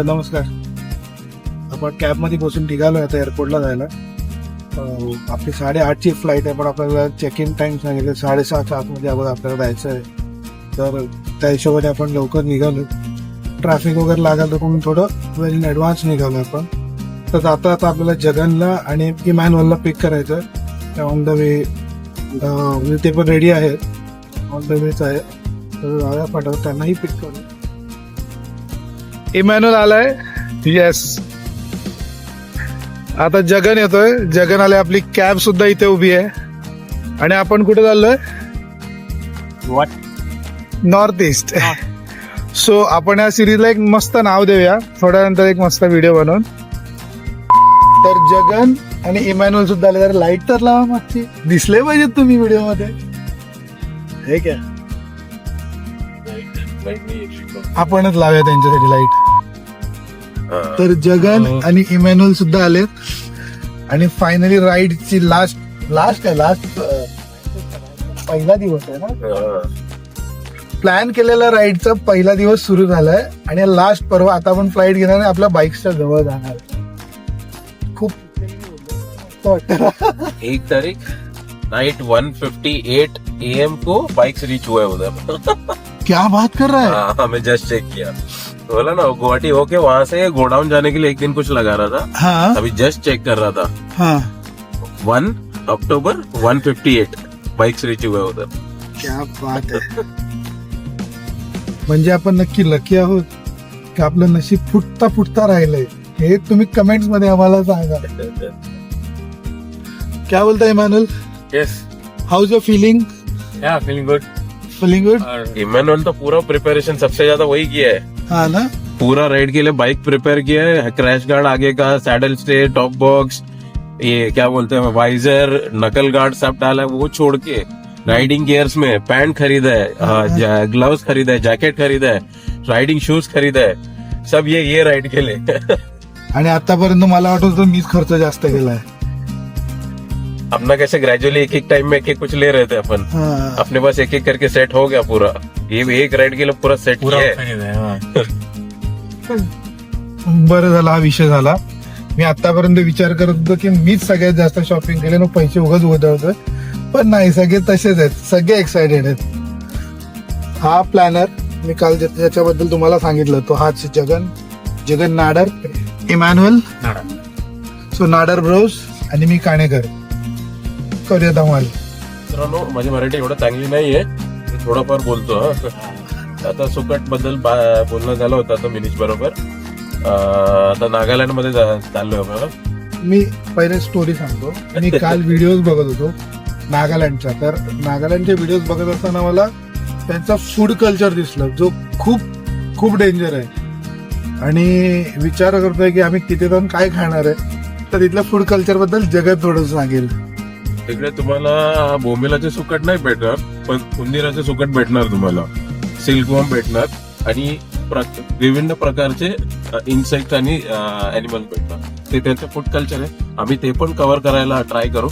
तर नमस्कार. आपण कॅबमध्ये बसून निघालोय आता एअरपोर्टला जायला. आपली 8:30ची फ्लाईट आहे, पण आपल्याला चेक इन टाइम सांगितलं 7:30 आतमध्ये अगोदर आपल्याला जायचं आहे. तर त्या हिशोबाने आपण लवकर निघालो. ट्रॅफिक वगैरे लागलं तर म्हणून थोडं वेल इन ॲडव्हान्स निघालो आपण. तर जाता आता आपल्याला जगनला आणि इमॅन्युअलला पिक करायचं. ऑन द वे ते पण रेडी आहेत, ऑन द वेच आहे. तर जाऊया पाठवत त्यांनाही पिक करू. इमॅन्युअल आलाय, येस. आता जगन येतोय. जगन आले. आपली कॅब सुद्धा इथे उभी आहे. आणि आपण कुठे चाललोय? North east. सो आपण या सिरीजला एक मस्त नाव देऊया थोड्यानंतर, एक मस्त व्हिडिओ बनवून. तर जगन आणि इमॅन्युअल सुद्धा आले. जरा लाईट तर लावा मागची, दिसले पाहिजेत तुम्ही व्हिडिओ मध्ये. हे काय आपणच लावूया त्यांच्यासाठी लाईट. तर जगन आणि इमॅन्युअल सुद्धा आलेत. आणि फायनली राईडची लास्ट पहिला दिवस आहे ना. प्लॅन केलेला राईडचा पहिला दिवस सुरू झालाय आणि लास्ट परवा. आता आपण फ्लाईट घेणार आणि आपल्या बाईक्सच्या जवळ जाणार. खूप 1 तारीख नाइट 1:58 AM को बाइक्स रीच हुआ है उधर. क्या बात कर रहा है? हाँ, मैं जस्ट चेक किया. बोला ना, गुवाहाटी होके वहाँ से गोडाउन जाने के लिए 1 दिन कुछ लगा रहा था. हाँ अभी जस्ट चेक कर रहा था. हाँ 1 अक्टूबर 1:58 बाइक्स रीच हुआ है उधर. क्या बात आहे. म्हणजे आपण नक्की लकी आहोत की आपलं नशीब फुटता राहिलंय. हे तुम्ही कमेंट्स मध्ये आम्हाला सांगा. क्या बोलता है Emmanuel? Yes, how is your feeling? Yeah feeling good. Feeling good. Emmanuel तो पूरा प्रिपरेशन सबसे ज्यादा वही किया है. हाँ ना. पूरा राइड के लिए बाइक प्रिपेयर किया है. क्रैश गार्ड आगे का, सैडल स्टे, टॉप बॉक्स, ये क्या बोलते हैं, वाइजर, नकल गार्ड सब डाला है. वो छोड़ के राइडिंग गियर्स में पैंट खरीदा है, ग्लव्स खरीदा है, जैकेट खरीदा है, राइडिंग शूज खरीदा है. सब ये राइड के लिए. आणि आतापर्यंत मला वाटतं मीच खर्च जास्त केलाय. अपना कैसे ग्रेजुअली एक टाइम में एक कुछ ले रहे थे अपन. हाँ. अपने पास एक करके सेट हो गया पूरा. ये एक राइड के लिए पूरा सेट किया है. बरं झालं हा विषय झाला. मी आतापर्यंत विचार करत होतो की मीच सगळ्यात जास्त शॉपिंग केले, पैसे उगाच उधळतोय. पण नाही, सगळे तसेच आहेत, सगळे एक्सायटेड आहेत. हा प्लॅनर मी काल ज्याच्याबद्दल तुम्हाला सांगितलं तो हाच Jagan Nadar, Emmanuel. So Nadar Bros आणि मी काणेकर करूया धमाल. मित्रांनो, माझी मराठी एवढं चांगली नाहीये, मी थोडंफार बोलतो. आता सुकट बद्दल बोलणं झालं होतं आता मिनिश बरोबर. आता नागालँड मध्ये चाललोय आपण. मी पहिले स्टोरी सांगतो. मी काल व्हिडिओज बघत होतो नागालँडचा. तर नागालँडचे व्हिडिओज बघत असताना मला त्यांचा फूड कल्चर दिसलं, जो खूप खूप डेंजर आहे. आणि विचार करतोय की आम्ही तिथे जाऊन काय खाणार आहे. तर तिथल्या फूड कल्चर बद्दल जगत थोडं सांगेल. तिकडे तुम्हाला बोंबिलाचे सुकट नाही भेटणार, पण उंदीराचे सुकट भेटणार तुम्हाला. सिल्कवॉर्म भेटणार आणि विभिन्न प्रकारचे इन्सेक्ट आणि अॅनिमल भेटणार. ते त्यांचं फूड कल्चर आहे. आम्ही ते पण कव्हर करायला ट्राय करू.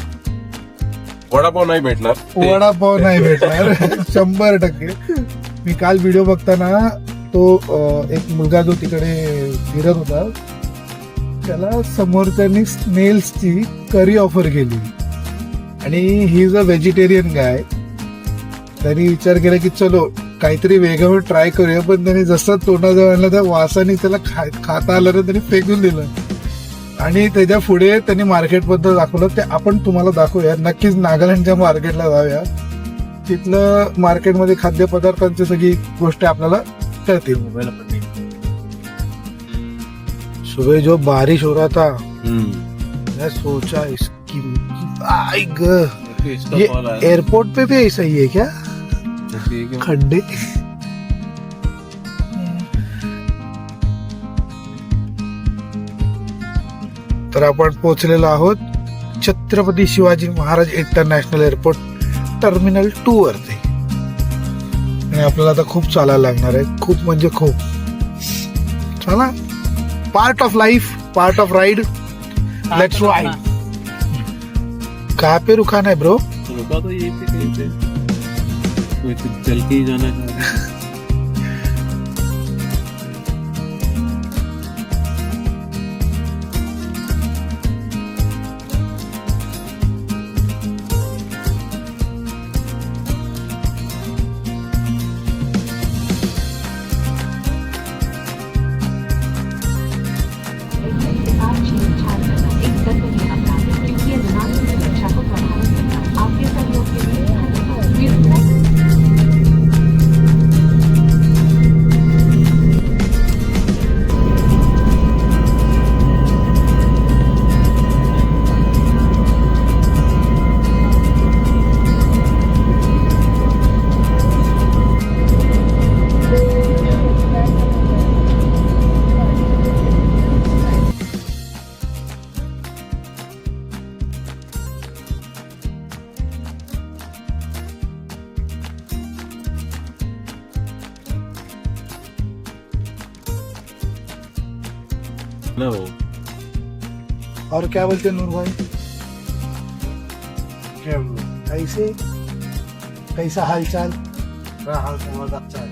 वडापाव नाही भेटणार. वडापाव नाही भेटणार 100%. मी काल व्हिडिओ बघताना तो एक मुलगा जो तिकडे फिरत होता, त्याला समोर त्यांनी स्नेल्सची करी ऑफर केली. आणि ही इज अ व्हेजिटेरियन गाय. त्यांनी विचार केला की चलो काहीतरी वेगळं ट्राय करूया. पण त्यांनी जसं तोंडाजवळ आणलं त्या वासाने त्याला खाता आलं ना, त्यांनी फेकून दिलं. आणि त्याच्या पुढे त्यांनी मार्केटबद्दल दाखवलं. ते आपण तुम्हाला दाखवूया. नक्कीच नागालँडच्या मार्केटला जाऊया. तिथलं मार्केटमध्ये खाद्यपदार्थांची सगळी गोष्टी आपल्याला कळतील. सुबह जो बारिश हो रहा था, मैं सोचा इसकी ये एयरपोर्ट पे भी ऐसा ही है क्या? खड्डे. तर आपण पोहोचलेलो आहोत Chhatrapati Shivaji Maharaj international airport terminal 2 वरती. आणि आपल्याला आता खूप चालायला लागणार आहे. खूप म्हणजे खूप. चला, part of life, part of ride. Let's ride. कहाँ पे रुकाना है ब्रो? रुका तो यहीं पे कहीं पे, कोई चल के ही जाना है. ना वो। और क्या बोलते नूर भाई, कैसे कैसा हाल चाल? हाल बहुत अच्छा है।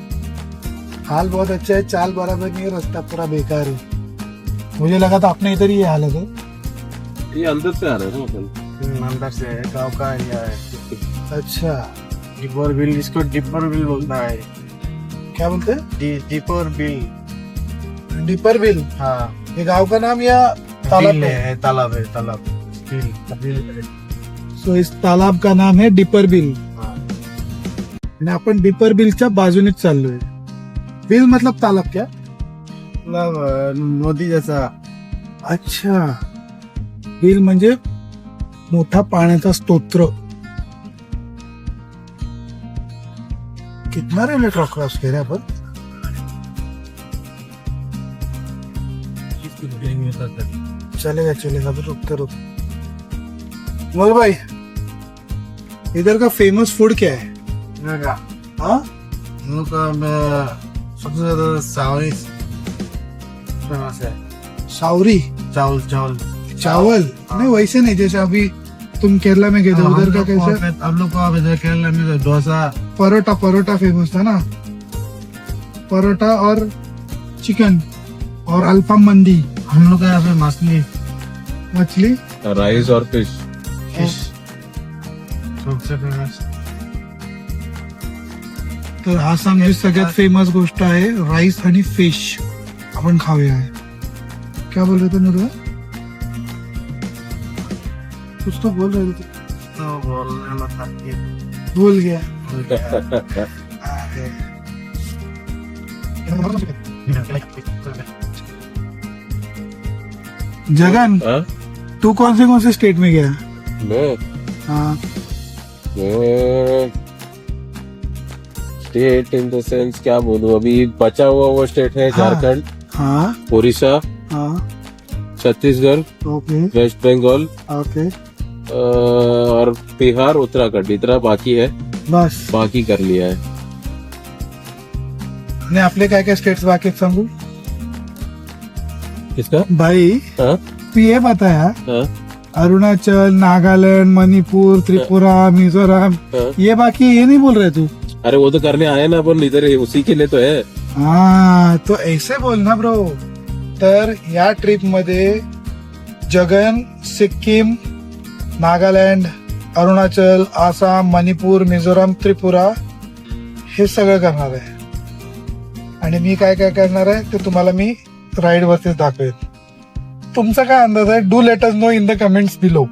हाल बहुत अच्छा है, चाल बराबर नहीं है, रास्ता पूरा बेकार है। मुझे लगा था अपने इधर ही ये हालत है। ये अंदर से आ रहा है ना अपन। अंदर से है, गाँव का एरिया है। अच्छा, डिपर बिल, इसको डिपर बिल बोलता है। क्या बोलते हैं? डिपर बिल। डिपर बिल। हाँ, ये गांव का नाम या तालाब बिल है? है, तालाब है, तालाब। बिल बिल है। सो इस तालाब का नाम है डिपर बिल हाँ, आणि आपण डिपर बिलच्या बाजूनेच चाललोय. बिल मतलब तालाब क्या? मतलब नदी जैसा। अच्छा, बिल म्हणजे मोठा पाण्याचा स्तोत्र. कितना रेल्वे ट्रॅक क्रॉस केला आपण? चलेगा चलेगा, अब रुकते रुक. मोर भाई, इधर का फेमस फूड क्या है? हाँ, हम लोग का सबसे ज्यादा सावरी फेमस है। सावरी चावल चावल चावल. नहीं वैसे नहीं, जैसे अभी तुम केरला में गए थे, उधर का कैसे? हम लोग को इधर केरला में डोसा, परोटा. परोटा फेमस था ना, परोटा और चिकन और अल्फाम मंदी. हम लोग का यहाँ पे मछली, मछली, राइस और फिश. फिश सबसे फेमस। तर आसामची सगळ्यात फेमस गोष्ट आहे राईस आणि फिश. आपण खाऊया. क्या बोल रहे थे मुर्गा? कुछ तो बोल रहे थे, तो बोलने मतलब कि भूल गया. जगन, हाँ? तू कौन से स्टेट में गया? मैं हाँ, स्टेट इन द सेंस क्या बोलूं, अभी बचा हुआ वो स्टेट है हाँ. झारखंड, हाँ, उड़ीसा, हाँ, Chhattisgarh, okay West Bengal okay, और बिहार, उत्तराखंड. इतना बाकी है, बस. बाकी कर लिया है. आणि आपले काय काय स्टेट्स बाकी आहेत सांगू किसका? भाई? हाँ? तू ये बताया, हाँ? अरुणाचल, नागालैंड, मणिपुर, त्रिपुरा, मिजोरम, हाँ? ये बाकी ये नहीं बोल रहे तू? अरे वो तो करने आए ना अपन इधर, उसी के लिए तो है. हाँ, तो ऐसे बोल ना ब्रो. तर या ट्रिप मध्ये जगन सिक्कीम, नागालँड, अरुणाचल, आसाम, मणिपूर, मिझोराम, त्रिपुरा हे सगळं करणार आहे. आणि मी काय काय करणार आहे ते तुम्हाला मी राईड वरतीच दाखवेन. तुमचा काय अंदाज आहे? Do let us know in the comments below.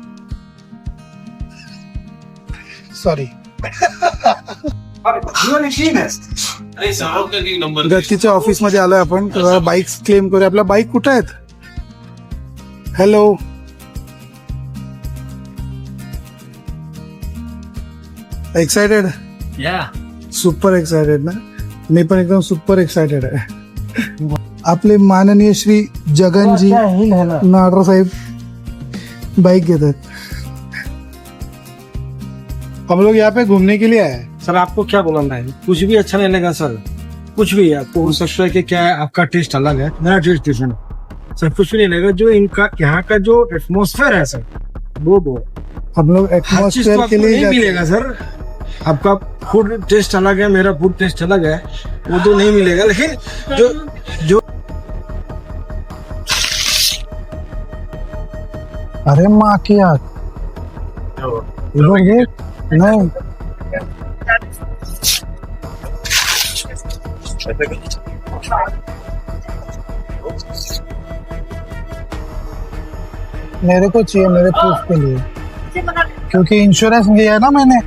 Sorry. गतीच्या ऑफिस मध्ये आलोय आपण. तर बाईक क्लेम करूया. आपल्या बाईक कुठे आहेत? Hello, excited? सुपर एक्साइटेड ना. मी पण एकदम सुपर एक्साइटेड आहे. आपले माननीय श्री जगनजी नाडर साहेब बाइक घेत आहेत. हम लोग यहाँ पे घूमने के लिए आए हैं. सर आपको क्या बोलना है? कुछ भी अच्छा नहीं लगा सर, कुछ भी. आपको हो सकता है कि क्या है, आपका टेस्ट अलग है, मेरा टेस्ट डिफरेंट है सर. कुछ भी नहीं लगा. जो इनका यहाँ का जो एटमोस्फेयर है सर, वो हम लोग हर चीज तो एटमॉस्फेयर आपको के लिए नहीं जाते हैं. मिलेगा सर. आपका फूड टेस्ट अलग है, मेरा फूड टेस्ट अलग है, वो तो नहीं मिलेगा. लेकिन जो अरे माँ की यार, इधर ये नहीं. मेरे को चाहिए मेरे प्रूफ के लिए, क्योंकि इंश्योरेंस लिया है ना मैंने.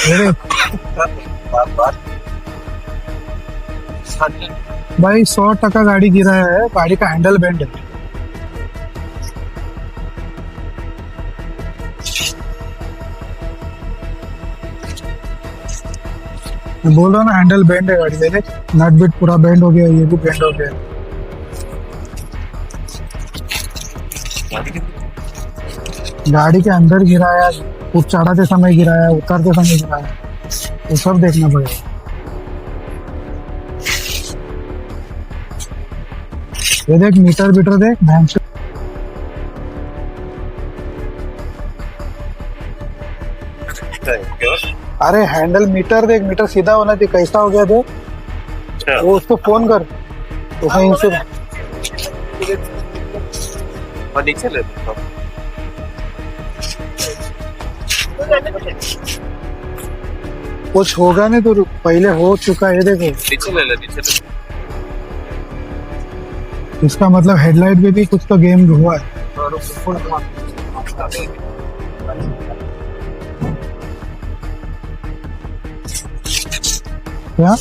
अरे भाई 100% गाड़ी गिरा है, गाड़ी का हैंडल बेंड है. मैं बोल रहा हूँ ना, हैंडल बेंड है गाड़ी. देखे, नट बिट पूरा बेंड हो गया, ये भी बेंड हो गया. गाड़ी के अंदर गिराया, चढ़ाते समय गिराया, उतरते समय गिराया, वो सब देखना पड़ेगा. ये देख मीटर बीटर देख भैंस। अरे हैंडल मीटर देख, मीटर सीधा होना चाहिए, कैसा हो गया देख। वो उसको फोन कर, उसने इंश्योरेंस नीचे ले कुछ होगा नहीं तो रुक, पहले हो चुका है देखो। नीचे ले नीचे ले। इसका मतलब हेडलाइट में भी कुछ तो गेम हुआ है। क्या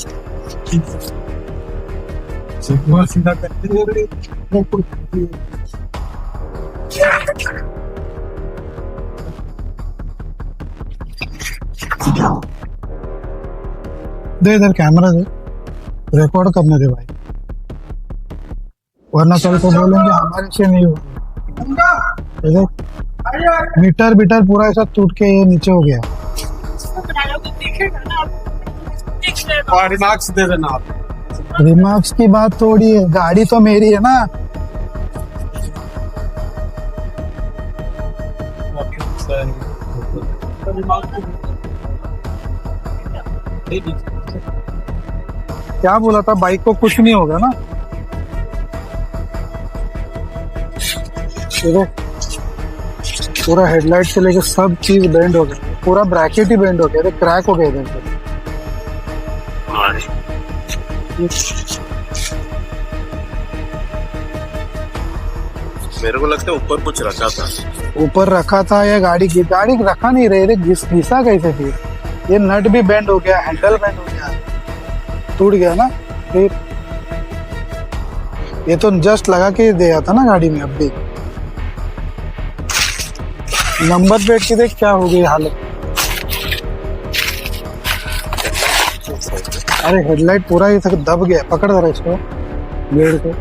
सीधा करते दे इधर कैमरा दे, रिकॉर्ड करने दे भाई, वरना कल को बोलेंगे हमारे से नहीं हुआ। मीटर बीटर पूरा ऐसा टूट के ये नीचे हो गया। और रिमार्क्स दे देना आप। रिमार्क्स की बात थोड़ी है, गाड़ी तो मेरी है ना। क्या बोला था, बाइक को कुछ नहीं होगा ना। पूरा हेडलाइट से लेके सब चीज बेंड हो गया, पूरा ब्रैकेट ही बेंड हो गया, क्रैक हो गया इधर से। मेरे को लगता है ऊपर कुछ रखा था। ऊपर रखा था या गाड़ी रखा नहीं रहे, घिसा कैसे थी। ये नट भी बेंड हो गया, हैंडल बेंड हो गया, टूट गया ना। फिर ये तो जस्ट लगा के दिया था ना गाड़ी में। अब भी नंबर प्लेट की देख क्या हो गई हालत। अरे हेडलाइट पूरा ये तक दब गया, पकड़ जरा इसको, ब्लेड को।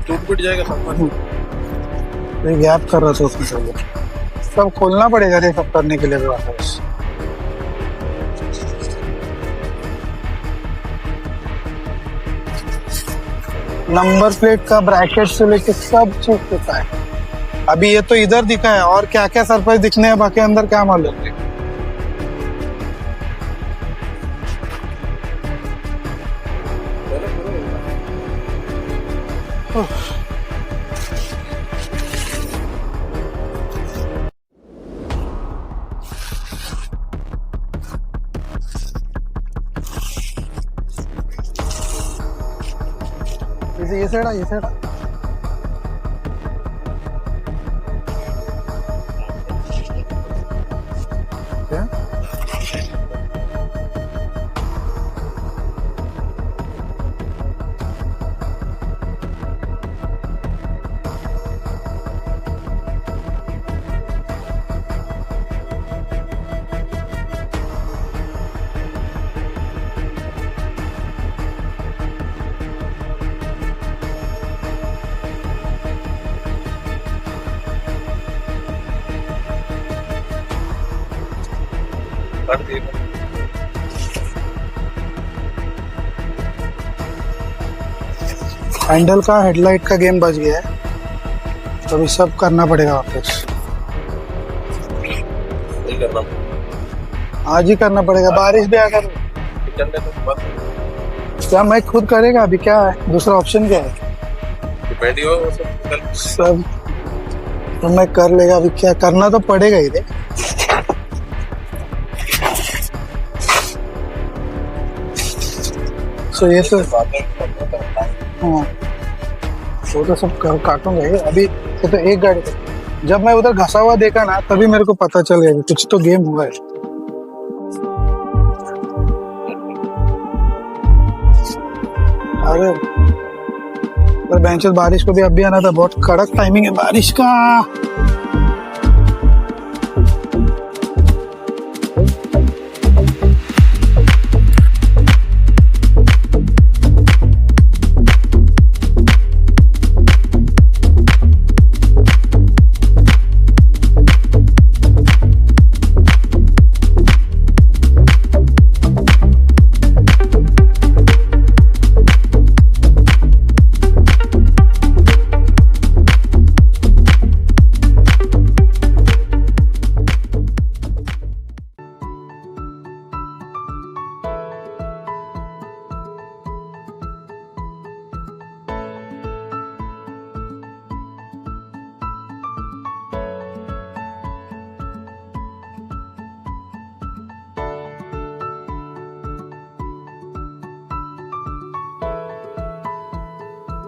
टूट फूट जाएगा गैप कर रहा था उसमें, सब खोलना पड़ेगा ये सब करने के लिए वापस। नंबर प्लेट का ब्रैकेट से लेके सब चीज दिखा है। अभी ये तो इधर दिखा है, और क्या क्या सरप्राइज दिखने हैं बाकी अंदर क्या मालूम। ये साइड ये साइड क्या कर दे। हैंडल का हेडलाइट का गेम बच गया है, तो अभी सब करना पड़ेगा वापस। नहीं करना, आज ही करना पड़ेगा, बारिश भी अगर क्या मैं खुद करेगा। अभी क्या है, दूसरा ऑप्शन क्या है। डिपेंड हो सब तो मैं कर लेगा, अभी क्या करना तो पड़ेगा ही। तो ये तो हाँ, वो तो सब काटूंगा ही। अभी ये तो एक गाड़ी, जब मैं उधर घसा हुआ देखा ना, तभी मेरे को पता चल गया कि कुछ तो गेम हुआ है। अरे पर बेंचेस, बारिश को भी अब भी आना था, बहुत कड़क टाइमिंग है बारिश का।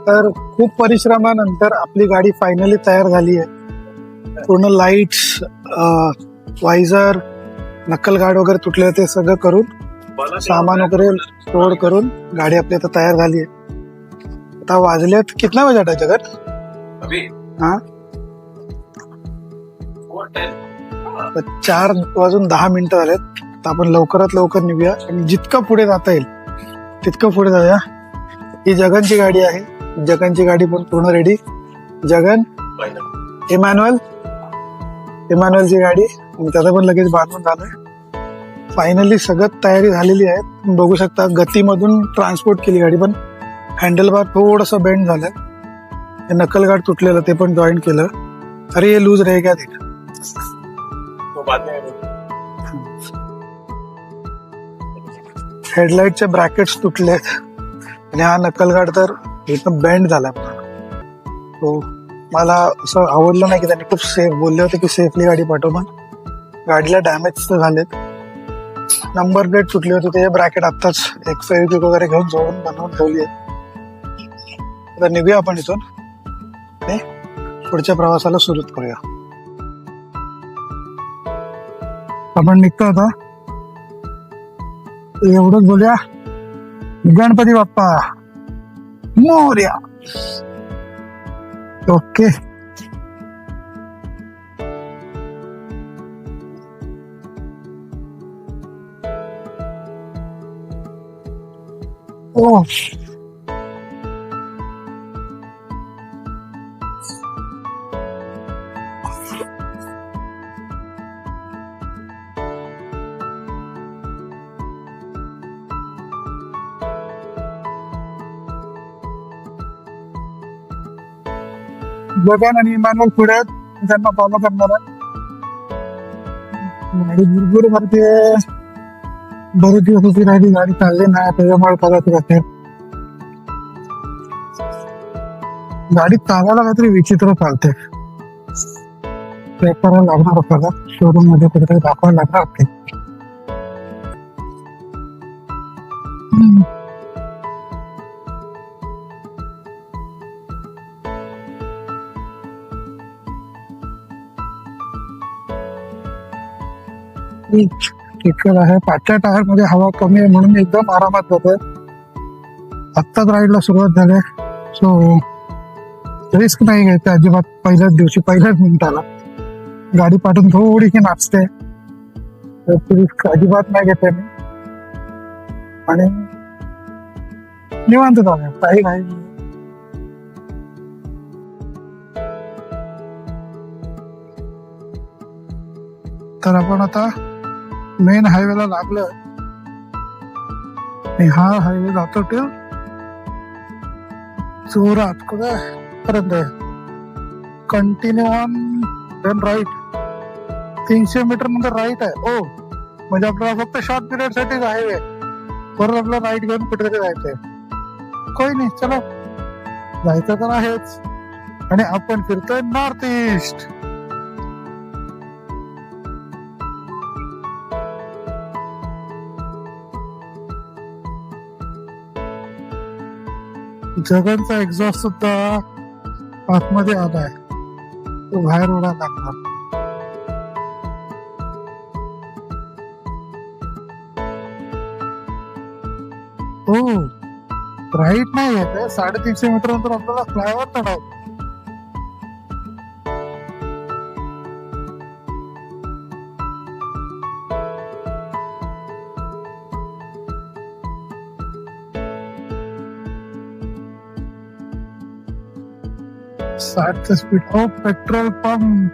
तर खूप परिश्रमानंतर आपली गाडी फायनली तयार झाली आहे. पूर्ण लाईट्स, वायझर, नक्कल गार्ड वगैरे तुटले ते सगळं करून सामान वगैरे लोड करून गाडी आपली आता तयार झाली आहे. आता वाजल्यात कितना वाजता जगत? हा 4:10 झालेत. तर आपण लवकरात लवकर निघूया आणि जितकं पुढे जाता येईल तितकं पुढे जाऊया. ही जगनची गाडी आहे. जगनची गाडी पण पूर्ण रेडी. जगन, इमॅन्युअलची गाडी आणि त्याचं पण लगेच बांधून झालंय. फायनली सगळं तयारी झालेली आहे. तुम्ही बघू शकता गतीमधून ट्रान्सपोर्ट केली गाडी, पण हँडल बार थोडंसं बेंड झालंय. हे नकल गार्ड तुटलेलं ते पण जॉईन केलं. अरे हे लूज रे, क्या देख. हेडलाईटचे ब्रॅकेट्स तुटलेत आणि हा नकल गार्ड तर एकदम बेंड झाला. तो मला असं आवडलं नाही की त्यांनी खूप सेफ बोलले होते की सेफली गाडी पाठव, पण गाडीला डॅमेज तर झालेत. नंबर प्लेट तुटली होती, ते ब्रॅकेट आत्ताच एक फेविक्विक वगैरे घेऊन जोडून बनवून ठेवली आहे. आता निघूया आपण इथून आणि पुढच्या प्रवासाला सुरुवात करूया. आपण निघतो आता. एवढंच बोलूया, गणपती बाप्पा मोरया. ओके. ओ जगन आणि इमॅन्युअल पुढे आहेत. त्यांना फॉलो करणार आहे. गाडी भरपूर भरते. बरेच दिवस होती राहिली, गाडी चालली नाही, त्याच्यामुळे कदाचित असेल. गाडी चालवायला काहीतरी विचित्र चालते. चेक करायला लागणार आपल्याला, शोरूम मध्ये कुठेतरी दाखवायला लागणार आपली. चिखल आहे. पाचव्या टायर मध्ये हवा कमी आहे म्हणून एकदम आरामात जातोय. आत्ताच राईडला सुरुवात झाली, सो रिस्क नाही घ्यायचं अजिबात. पहिल्याच दिवशी, पहिल्याच मिनिटाला गाडी पाठवून थोडीशी नाचते, रिस्क अजिबात नाही घेते मी. आणि निवांत जाऊया, काही नाही. तर आपण आता मेन हायवेला लागलं. हा हायवे जातो टिल जोरात पर्यंत. Continue on then right. 300 metre नंतर राईट आहे. ओ म्हणजे आपल्याला फक्त शॉर्ट पिरियड साठीच हायवे, परत आपला राईट घेऊन कुठेतरी जायचंय. कोई नाही, चलो जायचं तर आहेच. आणि आपण फिरतोय नॉर्थ ईस्ट. जगनचा एक्झॉस्ट सुद्धा आतमध्ये आलाय, तो बाहेर उडा लागणार. हो राईट नाही येत आहे. 350 मीटर नंतर आपल्याला फ्लायओव्हर चढावं. स्पीड. हो पेट्रोल पंप.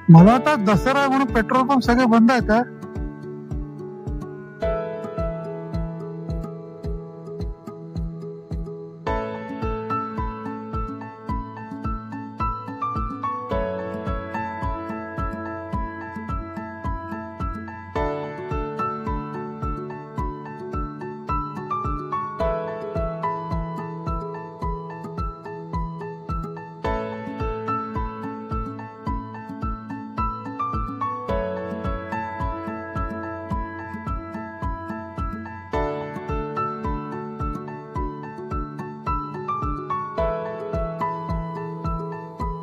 मला आता दसरा आहे म्हणून पेट्रोल पंप सगळे बंद आहेत का?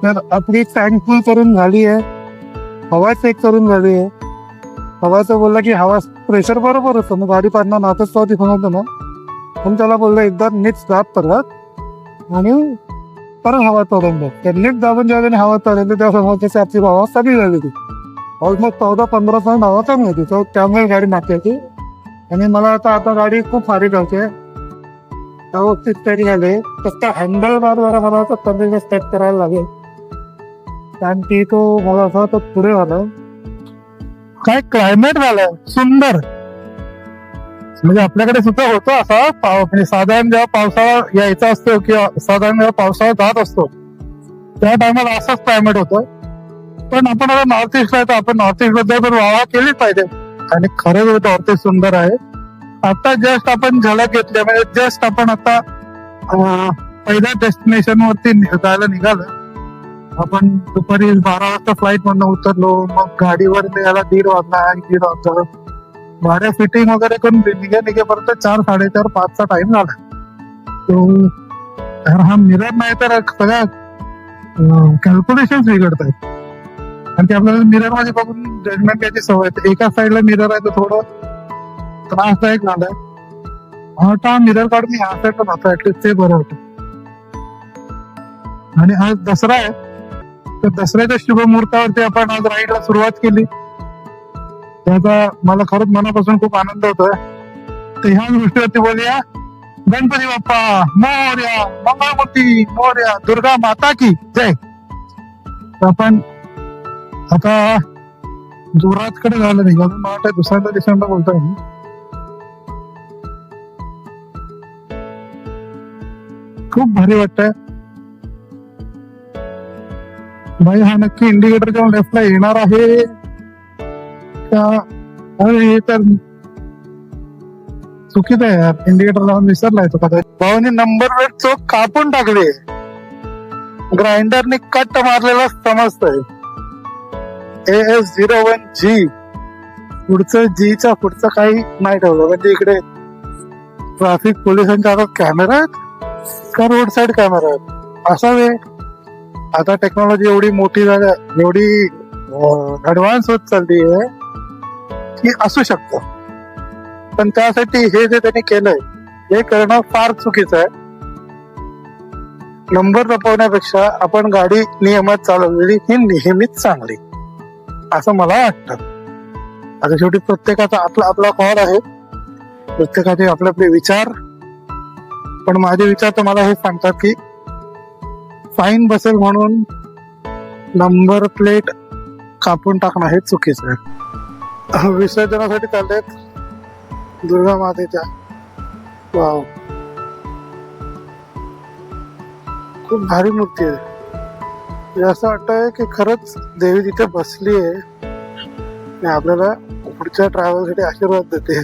तर आपली टँक फुल करून झाली आहे, हवा चेक करून झाली आहे. हवाचं बोलला की हवा प्रेशर बरोबर होतं, मग गाडी पाडणार नातच तो दिसून होतं ना, पण त्याला बोललं एकदा नीट दाब परत आणि परत हवा चढवून बघ. तर नीट दाबून जेव्हा त्याने हवा चढवली त्या समोरची आपली हवा सगळी झाली ती ऑलमोस्ट 14-15 पॉईंट हवा कमी होती, तर त्यामुळे गाडी नाकायची. आणि मला आता गाडी खूप भारी करते त्या बाबतीत तरी झाले. फक्त हँडल बार जरा मला आता कमी स्टेप करायला लागेल, कारण की तो मला असं तो पुढे झालं. काय क्लायमेट झालं सुंदर, म्हणजे आपल्याकडे सुद्धा होतो असा म्हणजे साधारण जेव्हा पावसाळा यायचा असतो किंवा साधारण जेव्हा पावसाळा जात असतो त्या टायमाला असंच क्लायमेट होतं. पण आपण आता नॉर्थ ईस्टला येतो, आपण नॉर्थ ईस्ट बद्दल पण वावा केलीच पाहिजे. आणि खरंच नॉर्थ ईस्ट सुंदर आहे. आता जस्ट आपण झलक घेतली, म्हणजे जस्ट आपण आता पहिल्या डेस्टिनेशन वरती जायला निघालो. आपण दुपारी 12 वाजता फ्लाईट मधनं उतरलो, मग गाडीवर यायला 1:30 वाजला. भाड्या फिटिंग वगैरे करून निघेपर्यंत 4-4:30-5चा टाइम झाला. तो हा मिरर नाही तर सगळ्या कॅल्क्युलेशन बिघडत आहेत. आणि ते आपल्याला मिरर मध्ये बघून जजमेंट घ्यायची सवय. एका साईडला मिरर आहे तर थोडं त्रासदायक झालंय. हा मिरर काढून मी ह्या साईडला जातो, ऍटलीस्ट ते बरं होतं. आणि आज दसरा आहे, तर दसऱ्याच्या शुभ मुहूर्तावरती आपण आज राईडला सुरुवात केली. त्याचा मला खरंच मनापासून खूप आनंद होतोय. तर ह्या गोष्टीवरती बोलूया. गणपती बाप्पा मोरया, मंगळमूर्ती मोरया, दुर्गा माता की जय. तर आपण आता जोरातकडे झालं नाही, मला वाटतं दुसऱ्यांदा दिवसांना बोलतोय मी. खूप भारी वाटतंय भाई. हा नक्की इंडिकेटर जेव्हा लेफ्टला येणार आहे का? हे तर चुकीचं आहे यार, इंडिकेटर लावून विसरलाय तो कदाचित. भावानी नंबर प्लेट चोख कापून टाकले, ग्राइंडरने कट मारलेला समजतंय. AS01G पुढचं Gच्या पुढचं काही नाही ठेवलं. म्हणजे इकडे ट्रॅफिक पोलिसांच्या हातात कॅमेरा आहेत का रोड साईड कॅमेरा आहेत असावे. आता टेक्नॉलॉजी एवढी मोठी झाली, एवढी ऍडव्हान्स होत चालली आहे की असू शकतं. पण त्यासाठी हे जे त्यांनी केलंय हे करणं फार चुकीचं आहे. नंबर लपवण्यापेक्षा आपण गाडी नियमात चालवलेली ही नेहमीच चांगली, असं मला वाटतं. आता शेवटी प्रत्येकाचा आपला आपला कॉल आहे, प्रत्येकाचे आपले आपले विचार. पण माझे विचार तर मला हे सांगतात की फाईन बसेल म्हणून नंबर प्लेट कापून टाकणं हे चुकीचं आहे. विसर्जनासाठी चाललेत दुर्गा मातेच्या. वाव, खूप भारी मूर्ती आहे. असं वाटतंय की खरंच देवी तिथे बसली आहे आणि आपल्याला पुढच्या ट्रॅव्हलसाठी आशीर्वाद देते.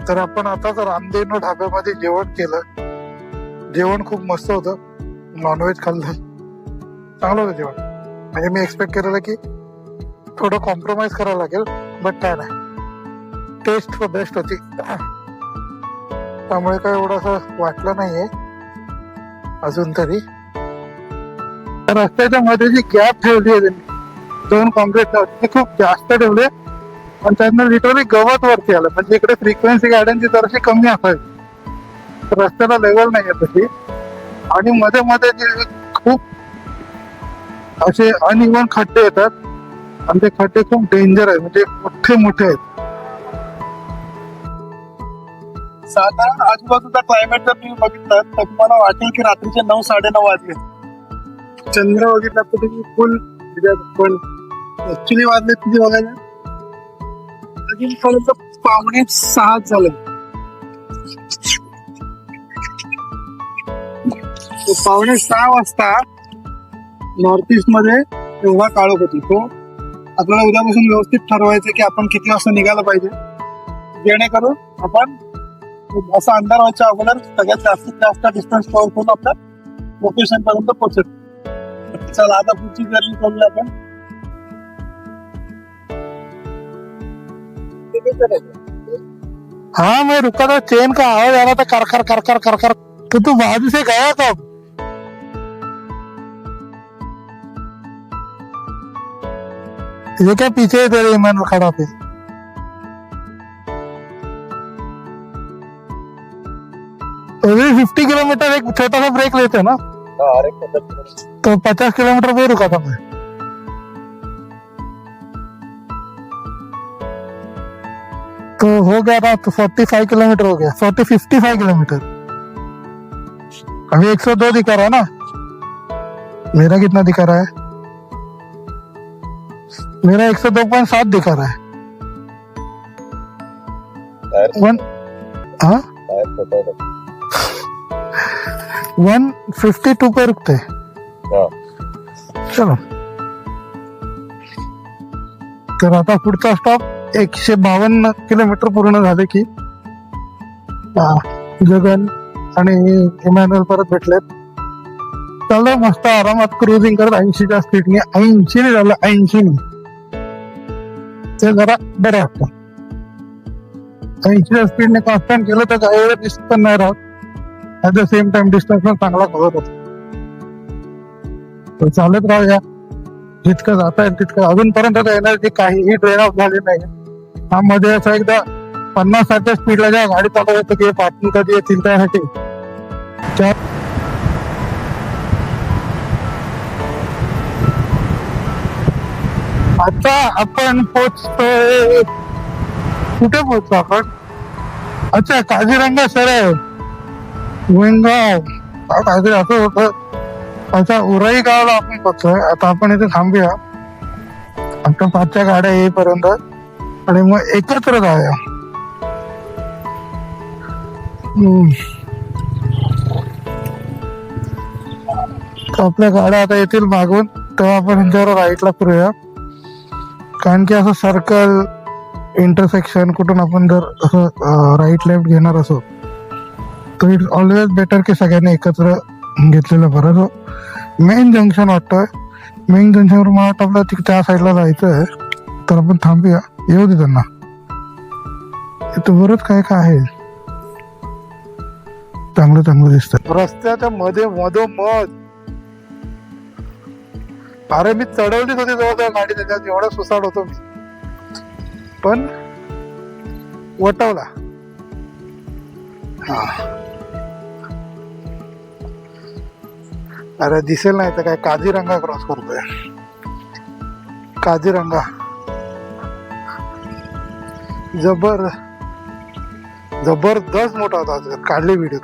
तर आपण आताच रामदेव ढाब्यामध्ये जेवण केलं. जेवण खूप मस्त होतं, नॉनव्हेज खाल्लं, चांगलं होतं जेवण. म्हणजे मी एक्सपेक्ट केलेलं की थोडं कॉम्प्रोमाइज करायला लागेल, बट काय नाही, टेस्ट बेस्ट होती. त्यामुळे काय एवढं असं वाटलं नाहीये अजून तरी. रस्त्याच्या मध्ये जी गॅप ठेवली आहे त्यांनी 2 कॉन्क्रीट ते खूप जास्त ठेवले आणि त्यांना लिटरली गवत वरती आलं. म्हणजे इकडे फ्रिक्वेन्सी गाड्यांची जराशी कमी असावी, रस्त्याला लेवल नाही आहे तशी. आणि मध्ये मध्ये जे खूप असे अनइव्हन खड्डे येतात आणि ते खड्डे खूप डेंजर आहेत, म्हणजे मोठे मोठे आहेत. साधारण आजूबाजूचा क्लायमेट जर तुम्ही बघितलं तर तुम्हाला वाटेल की रात्रीचे 9-9:30 वाजले. चंद्र बघितला तर तुम्ही फुल, पण ऍक्च्युली वाजले किती बघायला अजून पर्यंत 5:45 झाले. 5:45 वाजता नॉर्थ ईस्ट मध्ये एवढा काळोख होती. तो आपल्याला उद्यापासून व्यवस्थित ठरवायचं की आपण किती वाजता निघायला पाहिजे, जेणेकरून आपण असा अंधार व्हायच्या अगोदर सगळ्यात जास्तीत जास्त डिस्टन्स कव्हर करून आपल्या लोकेशन पर्यंत पोहोचत. चला आता पुढची जर्नी करूया आपण. हाँ मैं रुका था, ट्रेन का आवाज आ रहा था कर कर कर कर कर कर, तो तू बाजू से गया कब? ये क्या पीछे है तेरे ईमान खड़ा पे एवरी 50 किलोमीटर एक छोटा सा ब्रेक लेते हैं ना, तो 50 किलोमीटर पे रुका था मैं। तो हो गया ना, तो 45 किलोमीटर हो गया, 55 किलोमीटर। अभी 102 दिखा रहा है ना, मेरा कितना दिखा रहा है? मेरा 102.7 दिखा रहा है। वन हाँ 152 पे रुकते। चलो, तर आता पुढचा स्टॉप 152 किलोमीटर पूर्ण झाले की जगन आणि इमॅन्युअल परत भेटलेत. चाललं मस्त आरामात क्रुझिंग करत 80च्या स्पीडने, 80 झालं 80. ते जरा बरं वाटतं. 80च्या स्पीडने कॉन्स्टंट केलं तर काही वेळ दिसत पण नाही राहत. At the same time distance पण चांगला कव्हर होतो. तर चालत राहूया, जितकं जाता येईल तितकं. अजूनपर्यंत एनर्जी काहीही ड्रेन ऑफ झाली नाही. हा मध्ये असं एकदा 50-60च्या स्पीडला जेव्हा गाडी चालवत होतं की पाठून कधी येतील त्यासाठी आता आपण पोहोचतोय. कुठे पोहोचतो आपण? अच्छा, काझीरंगा सरळ गोविंदगाव काहीतरी असं होतं. अच्छा, उराई गावाला आपण पोहोचतोय. आता आपण इथे थांबूया आता 5च्या गाड्या येईपर्यंत आणि मग एकत्र जाऊया. आपल्या गाड्या आता येतील मागून, तेव्हा आपण जरा राईटला फिरूया. कारण की असं सर्कल इंटरसेक्शन कुठून आपण जर असं राईट लेफ्ट घेणार असो तर इट्स ऑलवेज बेटर की सगळ्यांनी एकत्र घेतलेलं बरं. सो मेन जंक्शन वाटतंय. मेन जंक्शनवर मला वाटतं आपल्याला त्या साईडला जायचं आहे, तर आपण थांबूया. येऊ दे त्यांना. इथं बरंच काय काय आहे चांगलं चांगलं दिसतं रस्त्याच्या मध्ये मधोमध. अरे मी चढवलीच होती जवळ गाडी, त्याच्यात एवढा सुसाड होतो मी, पण वटवला. हा, अरे दिसेल नाही तर काय, काझीरंगा क्रॉस करतोय. काझीरंगा जबरदस्त मोठा होता. काढले व्हिडिओ